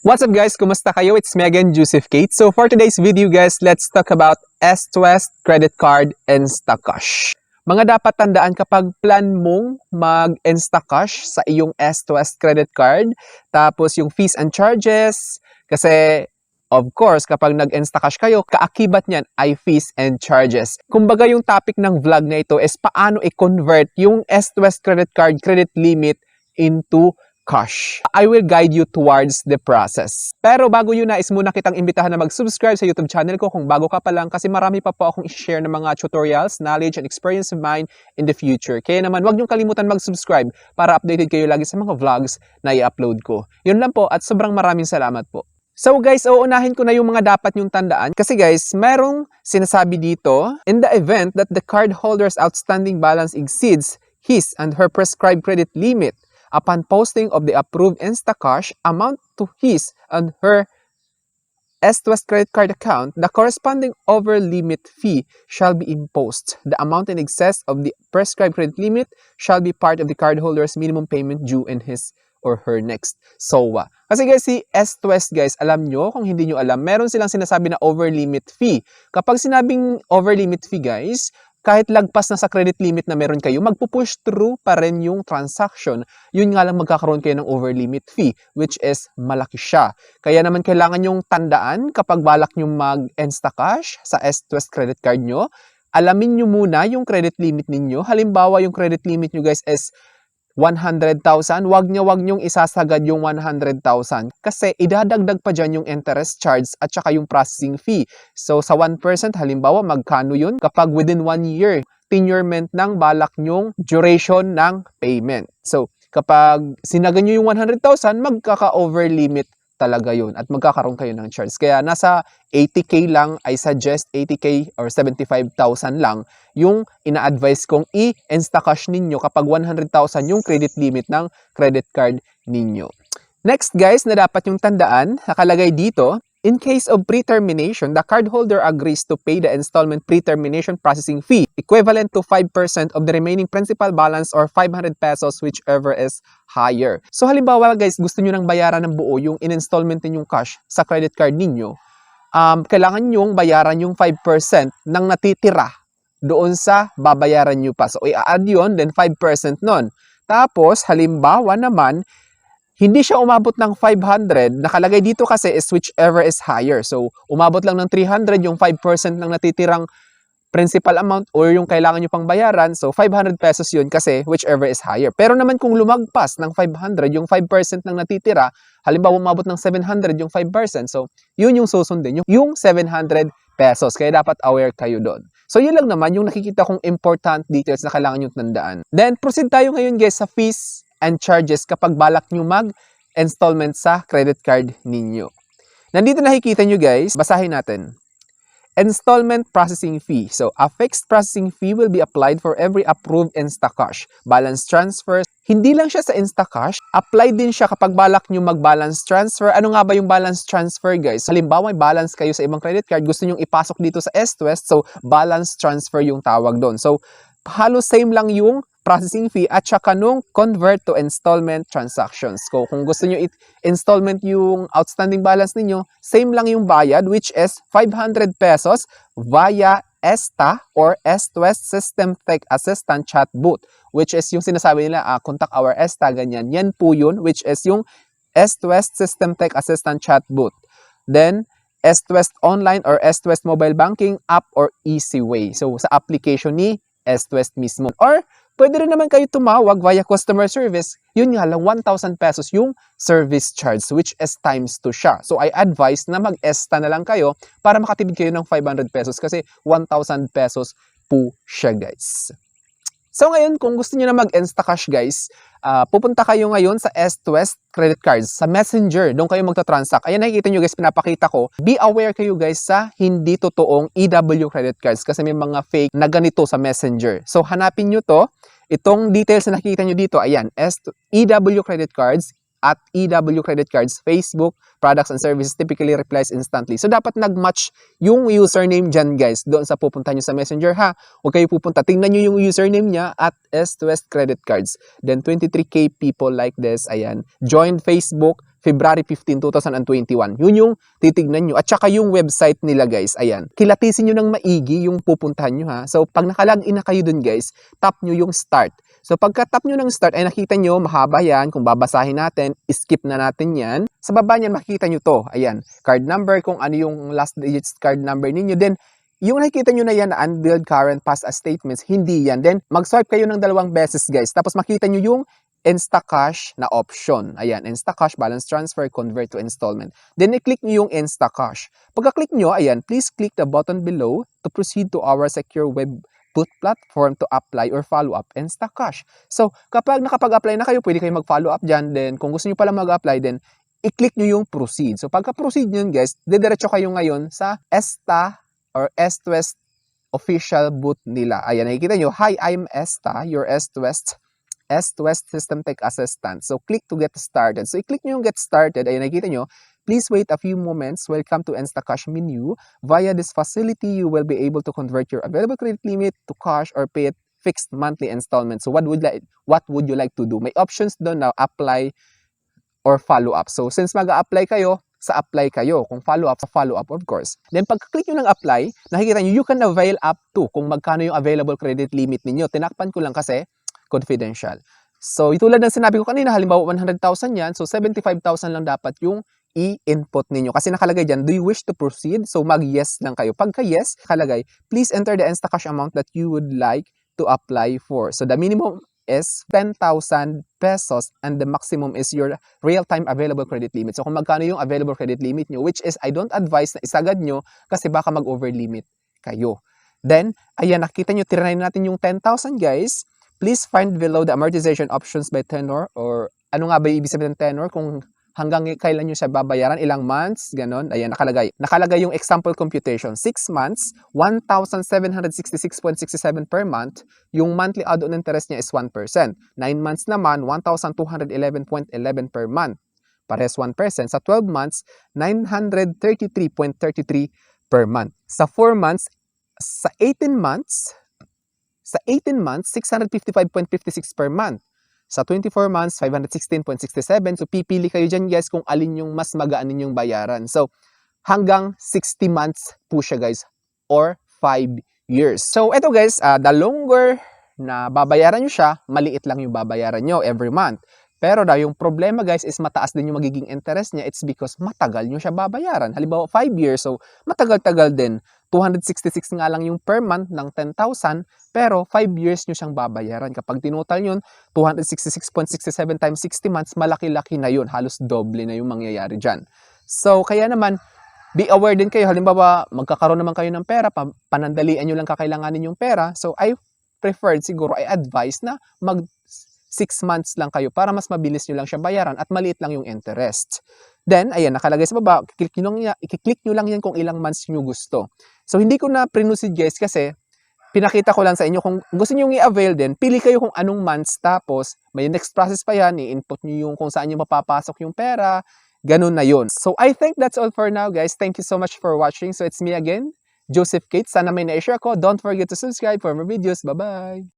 What's up guys? Kumusta kayo? It's me again, Joseph Kate. So for today's video guys, let's talk about S2S credit card Instacash. Mga dapat tandaan kapag plan mong mag-Instacash sa iyong S2S credit card, tapos yung fees and charges, kasi of course, kapag nag-Instacash kayo, kaakibat niyan ay fees and charges. Kumbaga yung topic ng vlog na ito is paano i-convert yung S2S credit card credit limit into cash. I will guide you towards the process. Pero bago yun, nais muna kitang imbitahan na mag-subscribe sa YouTube channel ko kung bago ka pa lang kasi marami pa po akong i-share ng mga tutorials, knowledge, and experience of mine in the future. Kaya naman, huwag niyong kalimutan mag-subscribe para updated kayo lagi sa mga vlogs na i-upload ko. Yun lang po at sobrang maraming salamat po. So guys, uunahin ko na yung mga dapat nyong tandaan kasi guys, merong sinasabi dito, in the event that the cardholder's outstanding balance exceeds his and her prescribed credit limit, upon posting of the approved Instacash amount to his and her S2S credit card account, the corresponding over-limit fee shall be imposed. The amount in excess of the prescribed credit limit shall be part of the cardholder's minimum payment due in his or her next SOWA. Kasi guys, si S2S guys, alam nyo, kung hindi nyo alam, meron silang sinasabi na over-limit fee. Kapag sinabing over-limit fee guys, kahit lagpas na sa credit limit na meron kayo, magpupush through pa rin yung transaction. Yun nga lang magkakaroon kayo ng over-limit fee, which is malaki siya. Kaya naman kailangan yung tandaan kapag balak nyo mag-Instacash sa S2S credit card nyo, alamin nyo muna yung credit limit ninyo. Halimbawa, yung credit limit nyo guys is 100,000, wag nyong isasagad yung 100,000 kasi idadagdag pa dyan yung interest charge at saka yung processing fee. So sa 1%, halimbawa magkano yun? Kapag within 1 year, tenurement ng balak nyong duration ng payment. So kapag sinagan nyo yung 100,000, magkaka-over limit talaga yun at magkakaroon kayo ng charge. Kaya nasa 80K lang, I suggest 80K or 75,000 lang yung ina-advise kong i-Instacash ninyo kapag 100,000 yung credit limit ng credit card ninyo. Next guys, na dapat yung tandaan, nakalagay dito, in case of pre-termination, the cardholder agrees to pay the installment pre-termination processing fee equivalent to 5% of the remaining principal balance or 500 pesos whichever is higher. So halimbawa guys, gusto nyo nang bayaran ng buo yung in-installment ninyong cash sa credit card ninyo, kailangan nyong bayaran yung 5% ng natitira doon sa babayaran nyo pa. So i-add yun, then 5% nun. Tapos halimbawa naman, hindi siya umabot ng 500, nakalagay dito kasi is whichever is higher. So, umabot lang ng 300 yung 5% ng natitirang principal amount or yung kailangan nyo pang bayaran. So, 500 pesos yun kasi whichever is higher. Pero naman kung lumagpas ng 500, yung 5% ng natitira, halimbawa umabot ng 700 yung 5%. So, yun yung susundin, yung 700 pesos. Kaya dapat aware kayo doon. So, yun lang naman yung nakikita kong important details na kailangan nyo tandaan. Then, proceed tayo ngayon guys sa fees and charges kapag balak nyo mag-installment sa credit card ninyo. Nandito nakikita nyo guys, basahin natin. Installment processing fee. So, a fixed processing fee will be applied for every approved Instacash. Balance transfers. Hindi lang siya sa Instacash, apply din siya kapag balak nyo mag-balance transfer. Ano nga ba yung balance transfer guys? Halimbawa, may balance kayo sa ibang credit card, gusto nyo ipasok dito sa S2S, so balance transfer yung tawag doon. So, halos same lang yung processing fee at saka nung convert to installment transactions. So, kung gusto nyo installment yung outstanding balance ninyo, same lang yung bayad which is 500 pesos via ESTA or S2S System Tech Assistant Chatbot, which is yung sinasabi nila, contact our ESTA, ganyan. Yan po yun, which is yung S2S System Tech Assistant Chatbot. Then, S2S Online or S2S Mobile Banking app or EasyWay. So, sa application ni S2S mismo. Or, pwede rin naman kayo tumawag via customer service. Yun nga lang, 1,000 pesos yung service charge, which is times 2 siya. So, I advise na mag-ESTA na lang kayo para makatipid kayo ng 500 pesos kasi 1,000 pesos po siya, guys. So, ngayon, kung gusto niyo na mag-Instacash, guys, pupunta kayo ngayon sa S2S credit cards, sa Messenger. Doon kayo magta-transact. Ayan, nakikita nyo, guys, pinapakita ko. Be aware kayo, guys, sa hindi totoong EW credit cards kasi may mga fake na ganito sa Messenger. So, hanapin nyo to. Itong details na nakikita nyo dito, ayan, EW credit cards, at EW Credit Cards Facebook, products and services typically replies instantly. So, dapat nag-match yung username dyan, guys, doon sa pupunta nyo sa Messenger, ha? Huwag kayo pupunta. Tingnan nyo yung username niya at S2S Credit Cards. Then, 23K people like this. Ayan. Join Facebook, February 15, 2021. Yun yung titignan nyo. At saka yung website nila guys, ayan. Kilatisin nyo ng maigi yung pupuntahan nyo ha. So pag nakalagin na kayo dun guys, tap nyo yung start. So pagka-tap nyo ng start ay nakita nyo, mahaba yan. Kung babasahin natin, skip na natin yan. Sa baba niyan makikita nyo to. Ayan, card number, kung ano yung last digits card number ninyo. Then yung nakikita nyo na yan na unbilled current past as statements, hindi yan. Then mag-swipe kayo ng 2 beses guys. Tapos makita nyo yung Instacash na option. Ayan, Instacash, balance transfer, convert to installment. Then, i-click nyo yung Instacash. Pagka-click nyo, ayan, please click the button below to proceed to our secure web boot platform to apply or follow up Instacash. So, kapag nakapag-apply na kayo, pwede kayo mag-follow up dyan. Then, kung gusto nyo pala mag-apply, then, i-click nyo yung proceed. So, pagka-proceed nyo guys, didiretso kayo ngayon sa Esta or Est-West official boot nila. Ayan, nakikita nyo, hi, I'm Esta, your Est-West System Tech Assistant. So, click to get started. So, i-click nyo yung get started. Ayun, nakikita nyo, please wait a few moments. Welcome to Instacash menu. Via this facility, you will be able to convert your available credit limit to cash or pay it fixed monthly installment. So, what would you like to do? May options doon na apply or follow up. So, since mag-a-apply kayo, sa apply kayo. Kung follow up, sa follow up of course. Then, pag-click nyo ng apply, nakikita nyo, you can avail up to kung magkano yung available credit limit ninyo. Tinakpan ko lang kasi confidential. So, tulad ng sinabi ko kanina, halimbawa 100,000 yan, so 75,000 lang dapat yung i-input ninyo. Kasi nakalagay dyan, do you wish to proceed? So, mag-yes lang kayo. Pagka yes, nakalagay, please enter the Instacash amount that you would like to apply for. So, the minimum is 10,000 pesos and the maximum is your real-time available credit limit. So, kung magkano yung available credit limit nyo, which is, I don't advise na isagad nyo kasi baka mag-over limit kayo. Then, ayan, nakita nyo, tirayin natin yung 10,000 guys. Please find below the amortization options by tenor or ano nga ba yung ibig sabihin ng tenor kung hanggang kailan nyo siya babayaran, ilang months, ganon. Ayan, nakalagay. Nakalagay yung example computation. 6 months, 1,766.67 per month. Yung monthly add-on interest niya is 1%. 9 months naman, 1,211.11 per month. Pares 1%. Sa 12 months, 933.33 per month. Sa 4 months, sa 18 months, 655.56 per month. Sa 24 months, 516.67. So, pipili kayo dyan guys kung alin yung mas magaan ninyong bayaran. So, hanggang 60 months po siya guys or 5 years. So, eto guys, the longer na babayaran nyo siya, maliit lang yung babayaran nyo every month. Pero yung problema guys is mataas din yung magiging interest niya. It's because matagal nyo siya babayaran. Halimbawa, 5 years. So, matagal-tagal din. 266 nga lang yung per month ng 10,000, pero 5 years nyo siyang babayaran. Kapag tinotal yun, 266.67 times 60 months, malaki-laki na yun. Halos doble na yung mangyayari dyan. So, kaya naman, be aware din kayo. Halimbawa, magkakaroon naman kayo ng pera, panandalian nyo lang kakailanganin yung pera. So, I preferred siguro, I advise na mag 6 months lang kayo para mas mabilis nyo lang siya bayaran at maliit lang yung interest. Then, ayan, nakalagay sa baba, i-click nyo lang yan kung ilang months nyo gusto. So, hindi ko na prinusid guys kasi pinakita ko lang sa inyo kung gusto nyo i-avail din, pili kayo kung anong months tapos may next process pa yan, i-input nyo yung kung saan nyo mapapasok yung pera, ganun na yun. So, I think that's all for now guys. Thank you so much for watching. So, it's me again, Joseph Kate. Sana may na-share ko. Don't forget to subscribe for more videos. Bye-bye!